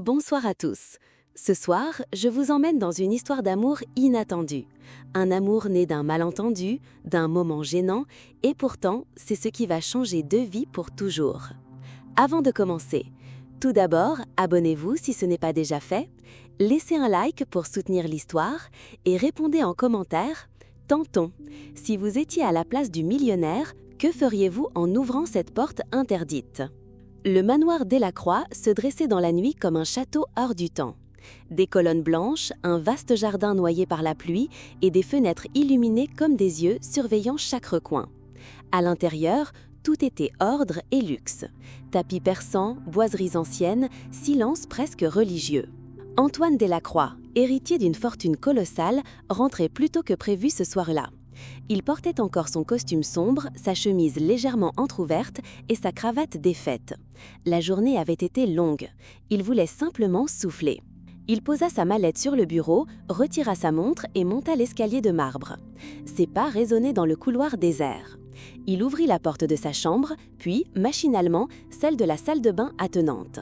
Bonsoir à tous. Ce soir, je vous emmène dans une histoire d'amour inattendue. Un amour né d'un malentendu, d'un moment gênant, et pourtant, c'est ce qui va changer de vie pour toujours. Avant de commencer, tout d'abord, abonnez-vous si ce n'est pas déjà fait, laissez un like pour soutenir l'histoire et répondez en commentaire « Tentons, si vous étiez à la place du millionnaire, que feriez-vous en ouvrant cette porte interdite ?» Le manoir Delacroix se dressait dans la nuit comme un château hors du temps. Des colonnes blanches, un vaste jardin noyé par la pluie et des fenêtres illuminées comme des yeux surveillant chaque recoin. À l'intérieur, tout était ordre et luxe. Tapis persans, boiseries anciennes, silence presque religieux. Antoine Delacroix, héritier d'une fortune colossale, rentrait plus tôt que prévu ce soir-là. Il portait encore son costume sombre, sa chemise légèrement entr'ouverte et sa cravate défaite. La journée avait été longue. Il voulait simplement souffler. Il posa sa mallette sur le bureau, retira sa montre et monta l'escalier de marbre. Ses pas résonnaient dans le couloir désert. Il ouvrit la porte de sa chambre, puis, machinalement, celle de la salle de bain attenante.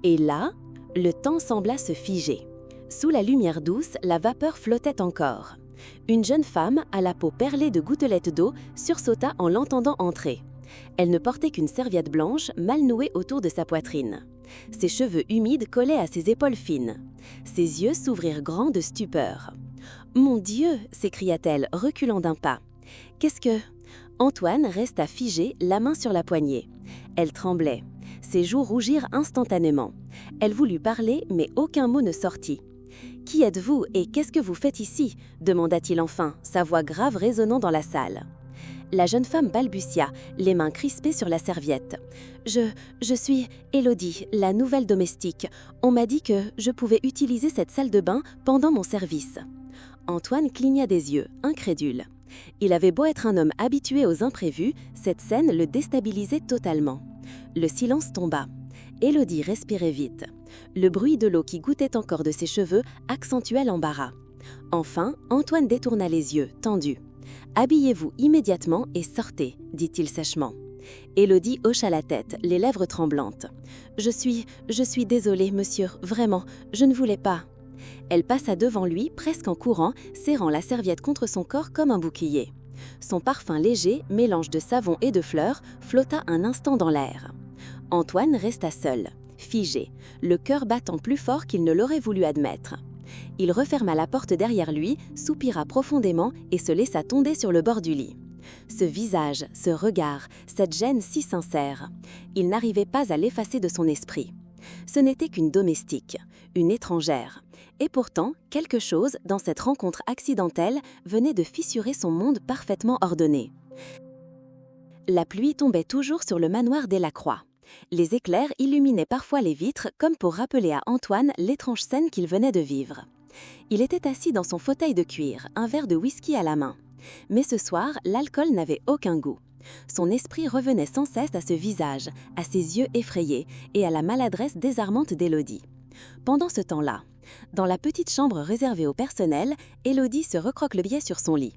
Et là, le temps sembla se figer. Sous la lumière douce, la vapeur flottait encore. Une jeune femme, à la peau perlée de gouttelettes d'eau, sursauta en l'entendant entrer. Elle ne portait qu'une serviette blanche mal nouée autour de sa poitrine. Ses cheveux humides collaient à ses épaules fines. Ses yeux s'ouvrirent grands de stupeur. « Mon Dieu !» s'écria-t-elle, reculant d'un pas. « Qu'est-ce que… » Antoine resta figé, la main sur la poignée. Elle tremblait. Ses joues rougirent instantanément. Elle voulut parler, mais aucun mot ne sortit. « Qui êtes-vous et qu'est-ce que vous faites ici ?» demanda-t-il enfin, sa voix grave résonnant dans la salle. La jeune femme balbutia, les mains crispées sur la serviette. « Je suis Élodie, la nouvelle domestique. On m'a dit que je pouvais utiliser cette salle de bain pendant mon service. » Antoine cligna des yeux, incrédule. Il avait beau être un homme habitué aux imprévus, cette scène le déstabilisait totalement. Le silence tomba. Élodie respirait vite. Le bruit de l'eau qui gouttait encore de ses cheveux accentuait l'embarras. Enfin, Antoine détourna les yeux, tendus. « Habillez-vous immédiatement et sortez », dit-il sèchement. Élodie hocha la tête, les lèvres tremblantes. « Je suis désolée, monsieur, vraiment, je ne voulais pas. » Elle passa devant lui, presque en courant, serrant la serviette contre son corps comme un bouclier. Son parfum léger, mélange de savon et de fleurs, flotta un instant dans l'air. Antoine resta seul, figé, le cœur battant plus fort qu'il ne l'aurait voulu admettre. Il referma la porte derrière lui, soupira profondément et se laissa tomber sur le bord du lit. Ce visage, ce regard, cette gêne si sincère, il n'arrivait pas à l'effacer de son esprit. Ce n'était qu'une domestique, une étrangère. Et pourtant, quelque chose, dans cette rencontre accidentelle, venait de fissurer son monde parfaitement ordonné. La pluie tombait toujours sur le manoir Delacroix. Les éclairs illuminaient parfois les vitres comme pour rappeler à Antoine l'étrange scène qu'il venait de vivre. Il était assis dans son fauteuil de cuir, un verre de whisky à la main. Mais ce soir, l'alcool n'avait aucun goût. Son esprit revenait sans cesse à ce visage, à ses yeux effrayés et à la maladresse désarmante d'Élodie. Pendant ce temps-là, dans la petite chambre réservée au personnel, Élodie se recroquevillait sur son lit.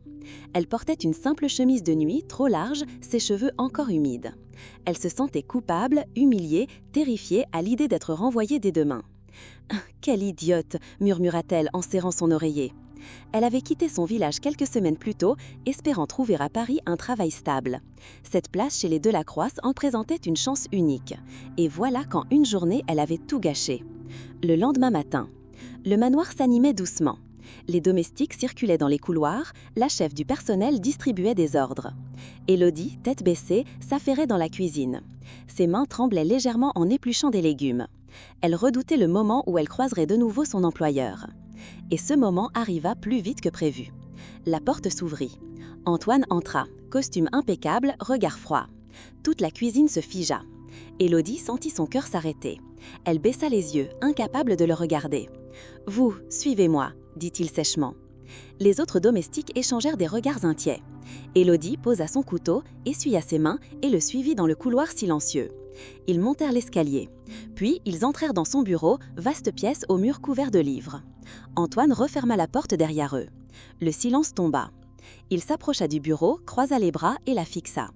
Elle portait une simple chemise de nuit, trop large, ses cheveux encore humides. Elle se sentait coupable, humiliée, terrifiée à l'idée d'être renvoyée des deux mains. « Quelle idiote !» murmura-t-elle en serrant son oreiller. Elle avait quitté son village quelques semaines plus tôt, espérant trouver à Paris un travail stable. Cette place chez les Delacroix en présentait une chance unique. Et voilà qu'en une journée, elle avait tout gâché. Le lendemain matin, le manoir s'animait doucement. Les domestiques circulaient dans les couloirs, la chef du personnel distribuait des ordres. Élodie, tête baissée, s'affairait dans la cuisine. Ses mains tremblaient légèrement en épluchant des légumes. Elle redoutait le moment où elle croiserait de nouveau son employeur. Et ce moment arriva plus vite que prévu. La porte s'ouvrit. Antoine entra, costume impeccable, regard froid. Toute la cuisine se figea. Élodie sentit son cœur s'arrêter. Elle baissa les yeux, incapable de le regarder. « Vous, suivez-moi », dit-il sèchement. Les autres domestiques échangèrent des regards inquiets. Élodie posa son couteau, essuya ses mains et le suivit dans le couloir silencieux. Ils montèrent l'escalier. Puis, ils entrèrent dans son bureau, vaste pièce aux murs couverts de livres. Antoine referma la porte derrière eux. Le silence tomba. Il s'approcha du bureau, croisa les bras et la fixa.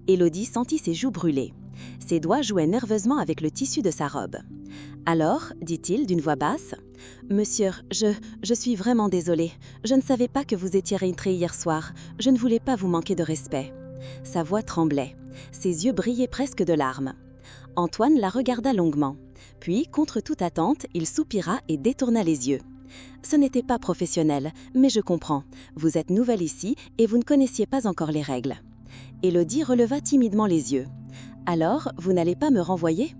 Élodie sentit ses joues brûler. Ses doigts jouaient nerveusement avec le tissu de sa robe. « Alors, dit-il d'une voix basse, « Monsieur, je suis vraiment désolée. Je ne savais pas que vous étiez rentré hier soir. Je ne voulais pas vous manquer de respect. » Sa voix tremblait. Ses yeux brillaient presque de larmes. Antoine la regarda longuement. Puis, contre toute attente, il soupira et détourna les yeux. « Ce n'était pas professionnel, mais je comprends. Vous êtes nouvelle ici et vous ne connaissiez pas encore les règles. » Élodie releva timidement les yeux. « Alors, vous n'allez pas me renvoyer ?»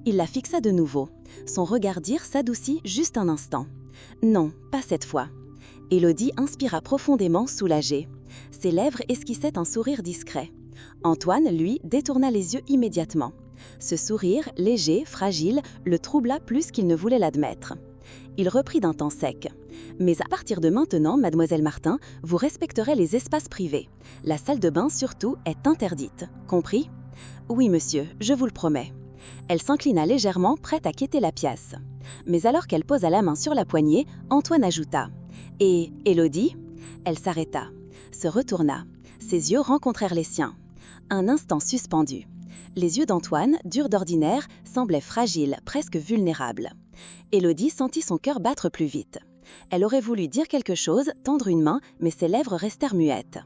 Il la fixa de nouveau. Son regard-dire s'adoucit juste un instant. « Non, pas cette fois. » Élodie inspira profondément, soulagée. Ses lèvres esquissaient un sourire discret. Antoine, lui, détourna les yeux immédiatement. Ce sourire, léger, fragile, le troubla plus qu'il ne voulait l'admettre. Il reprit d'un ton sec. « Mais à partir de maintenant, mademoiselle Martin, vous respecterez les espaces privés. La salle de bain, surtout, est interdite. Compris ? » « Oui, monsieur, je vous le promets. » Elle s'inclina légèrement, prête à quitter la pièce. Mais alors qu'elle posa la main sur la poignée, Antoine ajouta « Et Élodie ?» Elle s'arrêta, se retourna. Ses yeux rencontrèrent les siens. Un instant suspendu. Les yeux d'Antoine, durs d'ordinaire, semblaient fragiles, presque vulnérables. Élodie sentit son cœur battre plus vite. Elle aurait voulu dire quelque chose, tendre une main, mais ses lèvres restèrent muettes.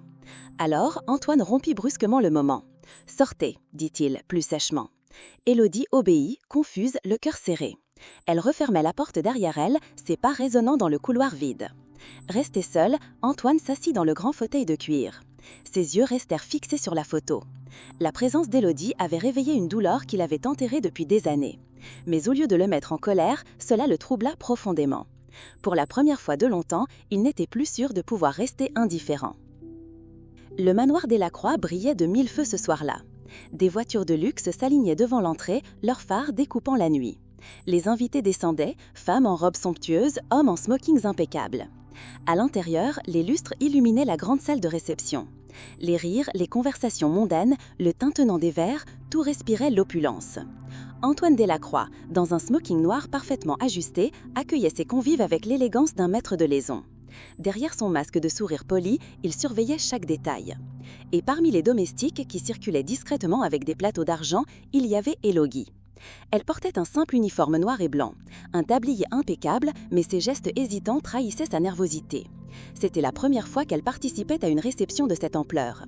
Alors, Antoine rompit brusquement le moment. « Sortez », dit-il, plus sèchement. Élodie obéit, confuse, le cœur serré. Elle refermait la porte derrière elle, ses pas résonnant dans le couloir vide. Resté seul, Antoine s'assit dans le grand fauteuil de cuir. Ses yeux restèrent fixés sur la photo. La présence d'Élodie avait réveillé une douleur qu'il avait enterrée depuis des années. Mais au lieu de le mettre en colère, cela le troubla profondément. Pour la première fois de longtemps, il n'était plus sûr de pouvoir rester indifférent. Le manoir Delacroix brillait de mille feux ce soir-là. Des voitures de luxe s'alignaient devant l'entrée, leurs phares découpant la nuit. Les invités descendaient, femmes en robes somptueuses, hommes en smokings impeccables. À l'intérieur, les lustres illuminaient la grande salle de réception. Les rires, les conversations mondaines, le tintement des verres, tout respirait l'opulence. Antoine Delacroix, dans un smoking noir parfaitement ajusté, accueillait ses convives avec l'élégance d'un maître de liaison. Derrière son masque de sourire poli, il surveillait chaque détail. Et parmi les domestiques qui circulaient discrètement avec des plateaux d'argent, il y avait Élodie. Elle portait un simple uniforme noir et blanc, un tablier impeccable, mais ses gestes hésitants trahissaient sa nervosité. C'était la première fois qu'elle participait à une réception de cette ampleur.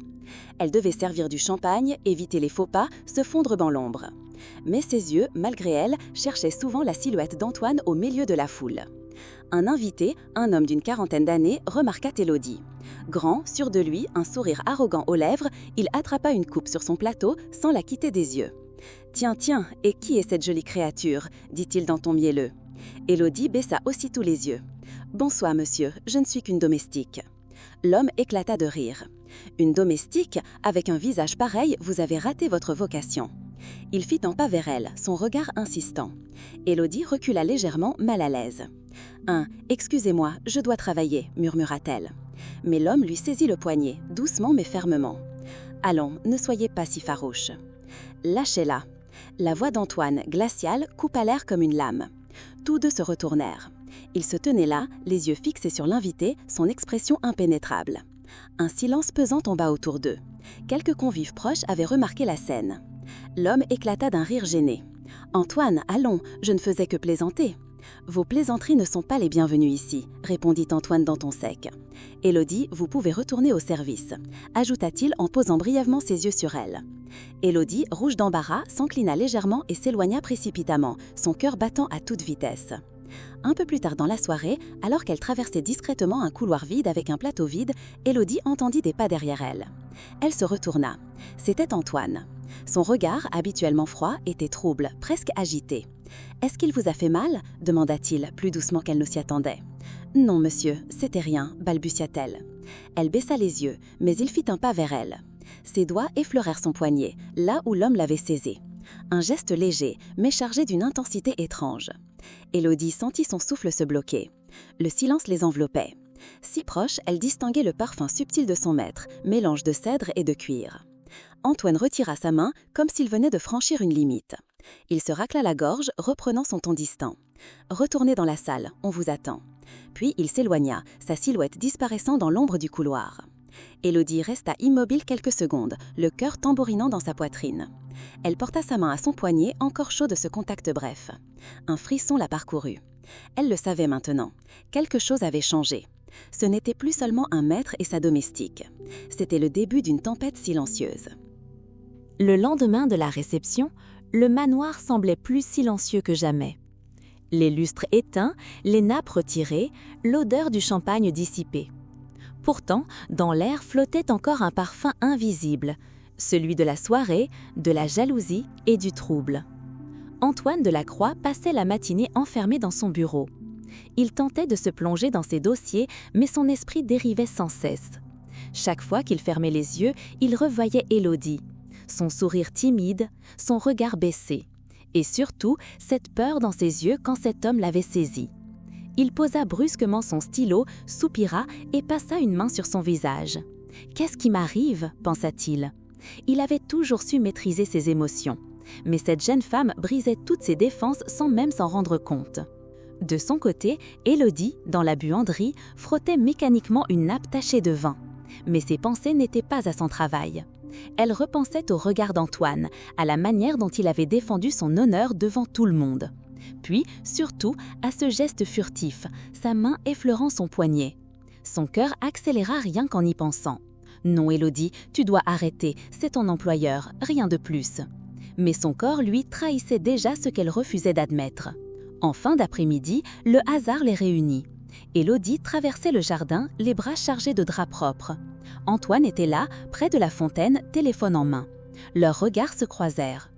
Elle devait servir du champagne, éviter les faux pas, se fondre dans l'ombre. Mais ses yeux, malgré elle, cherchaient souvent la silhouette d'Antoine au milieu de la foule. Un invité, un homme d'une quarantaine d'années, remarqua Élodie. Grand, sûr de lui, un sourire arrogant aux lèvres, il attrapa une coupe sur son plateau sans la quitter des yeux. « Tiens, tiens, et qui est cette jolie créature ?» dit-il d'un ton mielleux. Élodie baissa aussitôt les yeux. « Bonsoir, monsieur, je ne suis qu'une domestique. » L'homme éclata de rire. « Une domestique, avec un visage pareil, vous avez raté votre vocation. » Il fit un pas vers elle, son regard insistant. Élodie recula légèrement, mal à l'aise. « Excusez-moi, je dois travailler, murmura-t-elle. Mais l'homme lui saisit le poignet, doucement mais fermement. « Allons, ne soyez pas si farouche. » « Lâchez-la. » La voix d'Antoine, glaciale, coupa l'air comme une lame. Tous deux se retournèrent. Ils se tenaient là, les yeux fixés sur l'invité, son expression impénétrable. Un silence pesant tomba autour d'eux. Quelques convives proches avaient remarqué la scène. L'homme éclata d'un rire gêné. « Antoine, allons, je ne faisais que plaisanter. »« Vos plaisanteries ne sont pas les bienvenues ici, » répondit Antoine d'un ton sec. « Élodie, vous pouvez retourner au service, » ajouta-t-il en posant brièvement ses yeux sur elle. Élodie, rouge d'embarras, s'inclina légèrement et s'éloigna précipitamment, son cœur battant à toute vitesse. Un peu plus tard dans la soirée, alors qu'elle traversait discrètement un couloir vide avec un plateau vide, Élodie entendit des pas derrière elle. Elle se retourna. C'était Antoine. Son regard, habituellement froid, était trouble, presque agité. « Est-ce qu'il vous a fait mal ?» demanda-t-il, plus doucement qu'elle ne s'y attendait. « Non, monsieur, c'était rien », balbutia-t-elle. Elle baissa les yeux, mais il fit un pas vers elle. Ses doigts effleurèrent son poignet, là où l'homme l'avait saisi. Un geste léger, mais chargé d'une intensité étrange. Élodie sentit son souffle se bloquer. Le silence les enveloppait. Si proche, elle distinguait le parfum subtil de son maître, mélange de cèdre et de cuir. Antoine retira sa main comme s'il venait de franchir une limite. Il se racla la gorge, reprenant son ton distant. « Retournez dans la salle, on vous attend. » Puis il s'éloigna, sa silhouette disparaissant dans l'ombre du couloir. Élodie resta immobile quelques secondes, le cœur tambourinant dans sa poitrine. Elle porta sa main à son poignet, encore chaud de ce contact bref. Un frisson la parcourut. Elle le savait maintenant. Quelque chose avait changé. Ce n'était plus seulement un maître et sa domestique. C'était le début d'une tempête silencieuse. Le lendemain de la réception, le manoir semblait plus silencieux que jamais. Les lustres éteints, les nappes retirées, l'odeur du champagne dissipée. Pourtant, dans l'air flottait encore un parfum invisible, celui de la soirée, de la jalousie et du trouble. Antoine Delacroix passait la matinée enfermé dans son bureau. Il tentait de se plonger dans ses dossiers, mais son esprit dérivait sans cesse. Chaque fois qu'il fermait les yeux, il revoyait Élodie, son sourire timide, son regard baissé, et surtout cette peur dans ses yeux quand cet homme l'avait saisi. Il posa brusquement son stylo, soupira et passa une main sur son visage. « Qu'est-ce qui m'arrive » pensa-t-il. Il avait toujours su maîtriser ses émotions, mais cette jeune femme brisait toutes ses défenses sans même s'en rendre compte. De son côté, Élodie, dans la buanderie, frottait mécaniquement une nappe tachée de vin. Mais ses pensées n'étaient pas à son travail. Elle repensait au regard d'Antoine, à la manière dont il avait défendu son honneur devant tout le monde. Puis, surtout, à ce geste furtif, sa main effleurant son poignet. Son cœur accéléra rien qu'en y pensant. « Non, Élodie, tu dois arrêter, c'est ton employeur, rien de plus. » Mais son corps, lui, trahissait déjà ce qu'elle refusait d'admettre. En fin d'après-midi, le hasard les réunit. Élodie traversait le jardin, les bras chargés de draps propres. Antoine était là, près de la fontaine, téléphone en main. Leurs regards se croisèrent.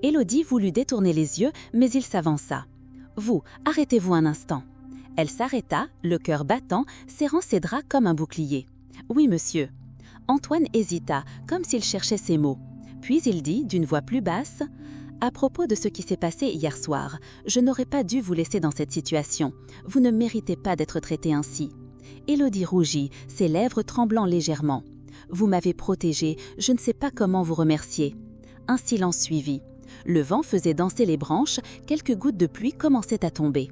Élodie voulut détourner les yeux, mais il s'avança. « Vous, arrêtez-vous un instant. » Elle s'arrêta, le cœur battant, serrant ses draps comme un bouclier. « Oui, monsieur. » Antoine hésita, comme s'il cherchait ses mots. Puis il dit, d'une voix plus basse, « À propos de ce qui s'est passé hier soir, je n'aurais pas dû vous laisser dans cette situation. Vous ne méritez pas d'être traité ainsi. » Élodie rougit, ses lèvres tremblant légèrement. « Vous m'avez protégée, je ne sais pas comment vous remercier. » Un silence suivit. Le vent faisait danser les branches, quelques gouttes de pluie commençaient à tomber.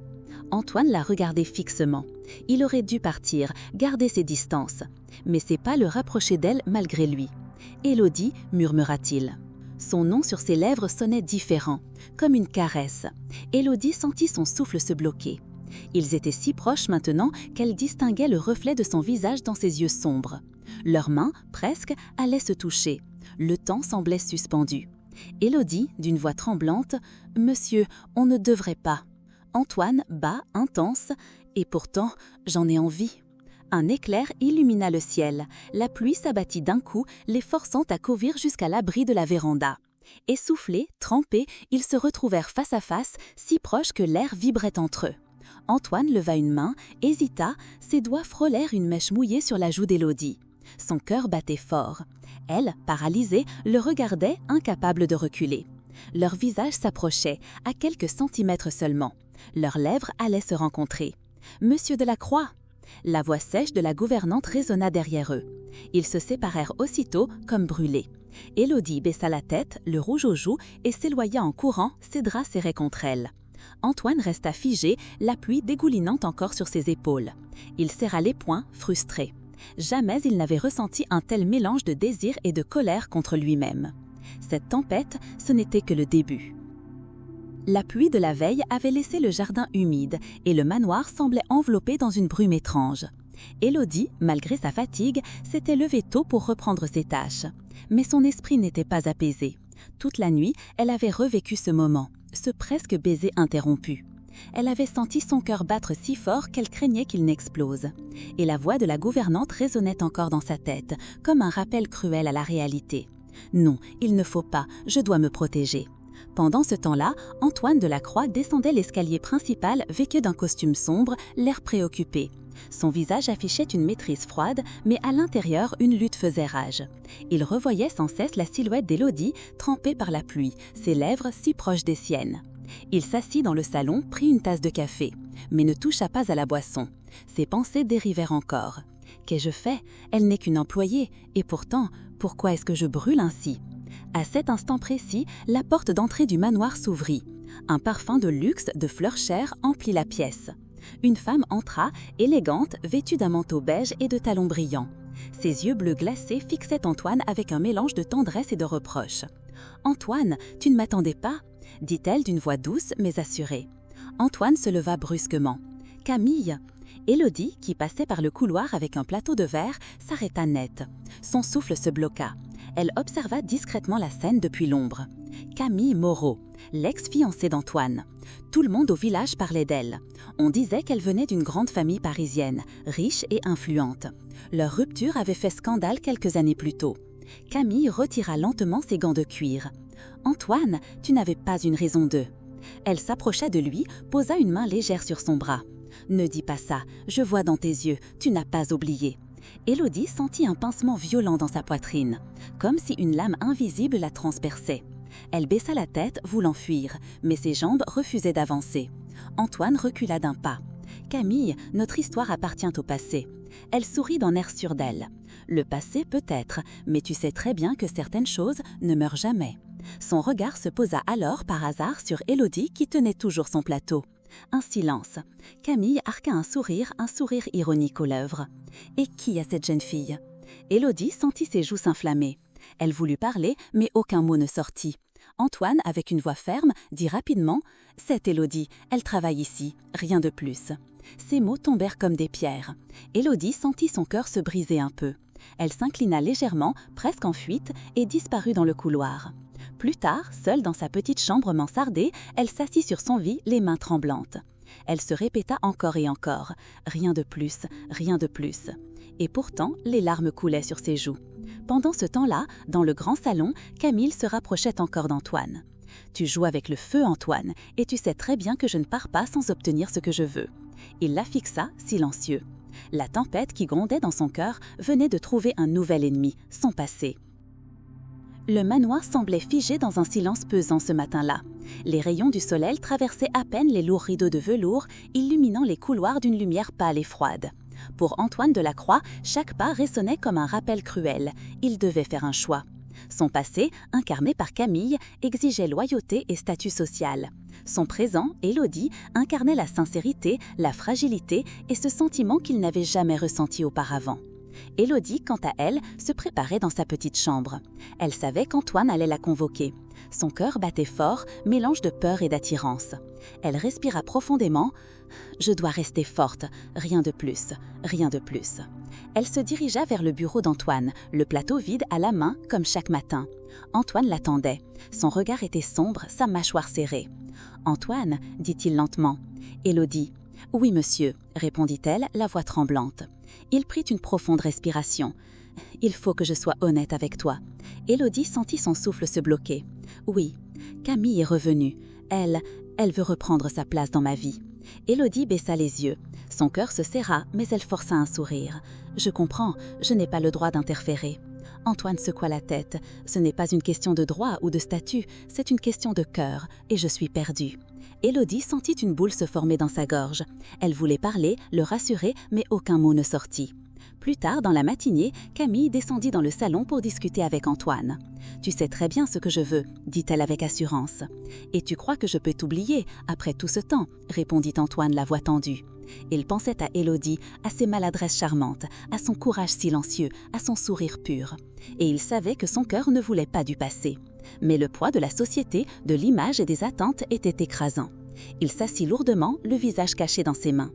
Antoine la regardait fixement. Il aurait dû partir, garder ses distances. Mais ses pas le rapprochaient d'elle malgré lui. « Élodie » murmura-t-il. Son nom sur ses lèvres sonnait différent, comme une caresse. Élodie sentit son souffle se bloquer. Ils étaient si proches maintenant qu'elle distinguait le reflet de son visage dans ses yeux sombres. Leurs mains, presque, allaient se toucher. Le temps semblait suspendu. Élodie, d'une voix tremblante, « Monsieur, on ne devrait pas. » Antoine, bas, intense, « Et pourtant, j'en ai envie. » Un éclair illumina le ciel. La pluie s'abattit d'un coup, les forçant à courir jusqu'à l'abri de la véranda. Essoufflés, trempés, ils se retrouvèrent face à face, si proches que l'air vibrait entre eux. Antoine leva une main, hésita, ses doigts frôlèrent une mèche mouillée sur la joue d'Élodie. Son cœur battait fort. Elle, paralysée, le regardait, incapable de reculer. Leurs visages s'approchaient, à quelques centimètres seulement. Leurs lèvres allaient se rencontrer. « Monsieur Delacroix !» La voix sèche de la gouvernante résonna derrière eux. Ils se séparèrent aussitôt, comme brûlés. Élodie baissa la tête, le rouge aux joues, et s'éloigna en courant, ses draps serrés contre elle. Antoine resta figé, la pluie dégoulinant encore sur ses épaules. Il serra les poings, frustré. Jamais il n'avait ressenti un tel mélange de désir et de colère contre lui-même. Cette tempête, ce n'était que le début. La pluie de la veille avait laissé le jardin humide et le manoir semblait enveloppé dans une brume étrange. Élodie, malgré sa fatigue, s'était levée tôt pour reprendre ses tâches. Mais son esprit n'était pas apaisé. Toute la nuit, elle avait revécu ce moment, ce presque baiser interrompu. Elle avait senti son cœur battre si fort qu'elle craignait qu'il n'explose. Et la voix de la gouvernante résonnait encore dans sa tête, comme un rappel cruel à la réalité. « Non, il ne faut pas, je dois me protéger. » Pendant ce temps-là, Antoine Delacroix descendait l'escalier principal vêtu d'un costume sombre, l'air préoccupé. Son visage affichait une maîtrise froide, mais à l'intérieur, une lutte faisait rage. Il revoyait sans cesse la silhouette d'Élodie, trempée par la pluie, ses lèvres si proches des siennes. Il s'assit dans le salon, prit une tasse de café, mais ne toucha pas à la boisson. Ses pensées dérivèrent encore. « Qu'ai-je fait? Elle n'est qu'une employée, et pourtant, pourquoi est-ce que je brûle ainsi ?» À cet instant précis, la porte d'entrée du manoir s'ouvrit. Un parfum de luxe, de fleurs chères, emplit la pièce. Une femme entra, élégante, vêtue d'un manteau beige et de talons brillants. Ses yeux bleus glacés fixaient Antoine avec un mélange de tendresse et de reproche. « Antoine, tu ne m'attendais pas ?» dit-elle d'une voix douce mais assurée. Antoine se leva brusquement. « Camille !» Élodie, qui passait par le couloir avec un plateau de verre, s'arrêta net. Son souffle se bloqua. Elle observa discrètement la scène depuis l'ombre. Camille Moreau, l'ex-fiancée d'Antoine. Tout le monde au village parlait d'elle. On disait qu'elle venait d'une grande famille parisienne, riche et influente. Leur rupture avait fait scandale quelques années plus tôt. Camille retira lentement ses gants de cuir. « Antoine, tu n'avais pas une raison de... » Elle s'approcha de lui, posa une main légère sur son bras. « Ne dis pas ça, je vois dans tes yeux, tu n'as pas oublié. » Élodie sentit un pincement violent dans sa poitrine, comme si une lame invisible la transperçait. Elle baissa la tête, voulant fuir, mais ses jambes refusaient d'avancer. Antoine recula d'un pas. « Camille, notre histoire appartient au passé. » Elle sourit d'un air sûr d'elle. « Le passé peut-être, mais tu sais très bien que certaines choses ne meurent jamais. » Son regard se posa alors par hasard sur Élodie qui tenait toujours son plateau. Un silence. Camille arqua un sourire ironique aux lèvres. « Et qui est cette jeune fille ?» Élodie sentit ses joues s'inflammer. Elle voulut parler, mais aucun mot ne sortit. Antoine, avec une voix ferme, dit rapidement « C'est Élodie, elle travaille ici, rien de plus. » Ces mots tombèrent comme des pierres. Élodie sentit son cœur se briser un peu. Elle s'inclina légèrement, presque en fuite, et disparut dans le couloir. Plus tard, seule dans sa petite chambre mansardée, elle s'assit sur son lit, les mains tremblantes. Elle se répéta encore et encore « Rien de plus, rien de plus ». Et pourtant, les larmes coulaient sur ses joues. Pendant ce temps-là, dans le grand salon, Camille se rapprochait encore d'Antoine. « Tu joues avec le feu, Antoine, et tu sais très bien que je ne pars pas sans obtenir ce que je veux. » Il la fixa, silencieux. La tempête qui grondait dans son cœur venait de trouver un nouvel ennemi, son passé. Le manoir semblait figé dans un silence pesant ce matin-là. Les rayons du soleil traversaient à peine les lourds rideaux de velours, illuminant les couloirs d'une lumière pâle et froide. Pour Antoine Delacroix, chaque pas résonnait comme un rappel cruel. Il devait faire un choix. Son passé, incarné par Camille, exigeait loyauté et statut social. Son présent, Élodie, incarnait la sincérité, la fragilité et ce sentiment qu'il n'avait jamais ressenti auparavant. Élodie, quant à elle, se préparait dans sa petite chambre. Elle savait qu'Antoine allait la convoquer. Son cœur battait fort, mélange de peur et d'attirance. Elle respira profondément. « Je dois rester forte, rien de plus, rien de plus. » Elle se dirigea vers le bureau d'Antoine, le plateau vide à la main comme chaque matin. Antoine l'attendait. Son regard était sombre, sa mâchoire serrée. « Antoine » dit-il lentement. « Élodie. »« Oui, monsieur » répondit-elle, la voix tremblante. Il prit une profonde respiration. « Il faut que je sois honnête avec toi. » Élodie sentit son souffle se bloquer. « Oui, Camille est revenue. Elle veut reprendre sa place dans ma vie. » Élodie baissa les yeux. Son cœur se serra, mais elle força un sourire. « Je comprends, je n'ai pas le droit d'interférer. » Antoine secoua la tête. « Ce n'est pas une question de droit ou de statut, c'est une question de cœur, et je suis perdue. » Élodie sentit une boule se former dans sa gorge. Elle voulait parler, le rassurer, mais aucun mot ne sortit. Plus tard, dans la matinée, Camille descendit dans le salon pour discuter avec Antoine. « Tu sais très bien ce que je veux, » dit-elle avec assurance. « Et tu crois que je peux t'oublier, après tout ce temps ?» répondit Antoine, la voix tendue. Il pensait à Élodie, à ses maladresses charmantes, à son courage silencieux, à son sourire pur. Et il savait que son cœur ne voulait pas du passé. Mais le poids de la société, de l'image et des attentes était écrasant. Il s'assit lourdement, le visage caché dans ses mains.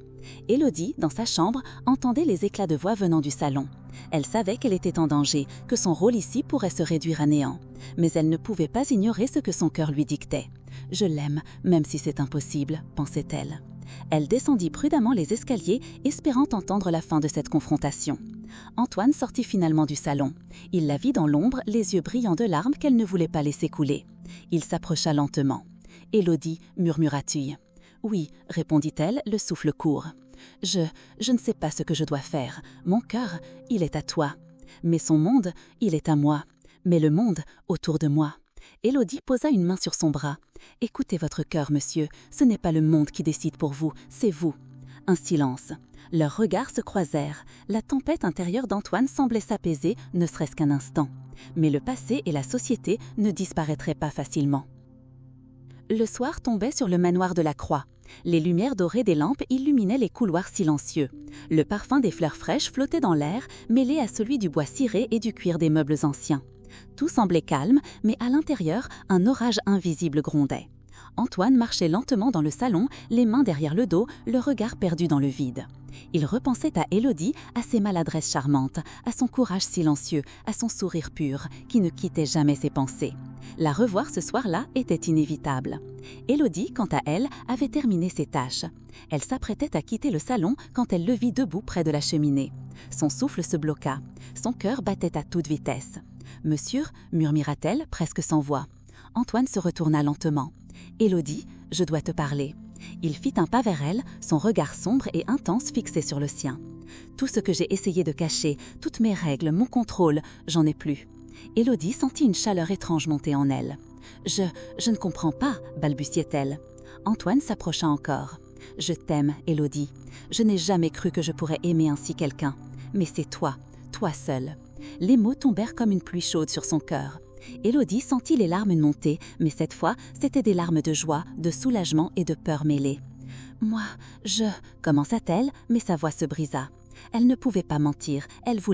Élodie, dans sa chambre, entendait les éclats de voix venant du salon. Elle savait qu'elle était en danger, que son rôle ici pourrait se réduire à néant. Mais elle ne pouvait pas ignorer ce que son cœur lui dictait. « Je l'aime, même si c'est impossible », pensait-elle. Elle descendit prudemment les escaliers, espérant entendre la fin de cette confrontation. Antoine sortit finalement du salon. Il la vit dans l'ombre, les yeux brillants de larmes qu'elle ne voulait pas laisser couler. Il s'approcha lentement. « Élodie » murmura-t-il. « Oui » répondit-elle, le souffle court. « Je ne sais pas ce que je dois faire. Mon cœur, il est à toi. Mais son monde, il est à moi. Mais le monde, autour de moi. » Élodie posa une main sur son bras. « Écoutez votre cœur, monsieur. Ce n'est pas le monde qui décide pour vous, c'est vous. » Un silence. Leurs regards se croisèrent. La tempête intérieure d'Antoine semblait s'apaiser, ne serait-ce qu'un instant. Mais le passé et la société ne disparaîtraient pas facilement. Le soir tombait sur le manoir de la Croix. Les lumières dorées des lampes illuminaient les couloirs silencieux. Le parfum des fleurs fraîches flottait dans l'air, mêlé à celui du bois ciré et du cuir des meubles anciens. Tout semblait calme, mais à l'intérieur, un orage invisible grondait. Antoine marchait lentement dans le salon, les mains derrière le dos, le regard perdu dans le vide. Il repensait à Élodie, à ses maladresses charmantes, à son courage silencieux, à son sourire pur, qui ne quittait jamais ses pensées. La revoir ce soir-là était inévitable. Élodie, quant à elle, avait terminé ses tâches. Elle s'apprêtait à quitter le salon quand elle le vit debout près de la cheminée. Son souffle se bloqua. Son cœur battait à toute vitesse. « Monsieur » murmura-t-elle, presque sans voix. Antoine se retourna lentement. « Élodie, je dois te parler. » Il fit un pas vers elle, son regard sombre et intense fixé sur le sien. « Tout ce que j'ai essayé de cacher, toutes mes règles, mon contrôle, j'en ai plus. » Élodie sentit une chaleur étrange monter en elle. « Je ne comprends pas, balbutiait-elle. Antoine s'approcha encore. « Je t'aime, Élodie. Je n'ai jamais cru que je pourrais aimer ainsi quelqu'un. Mais c'est toi, toi seule. » Les mots tombèrent comme une pluie chaude sur son cœur. Élodie sentit les larmes monter, mais cette fois, c'étaient des larmes de joie, de soulagement et de peur mêlées. « Moi, commença-t-elle, mais sa voix se brisa. Elle ne pouvait pas mentir, elle voulait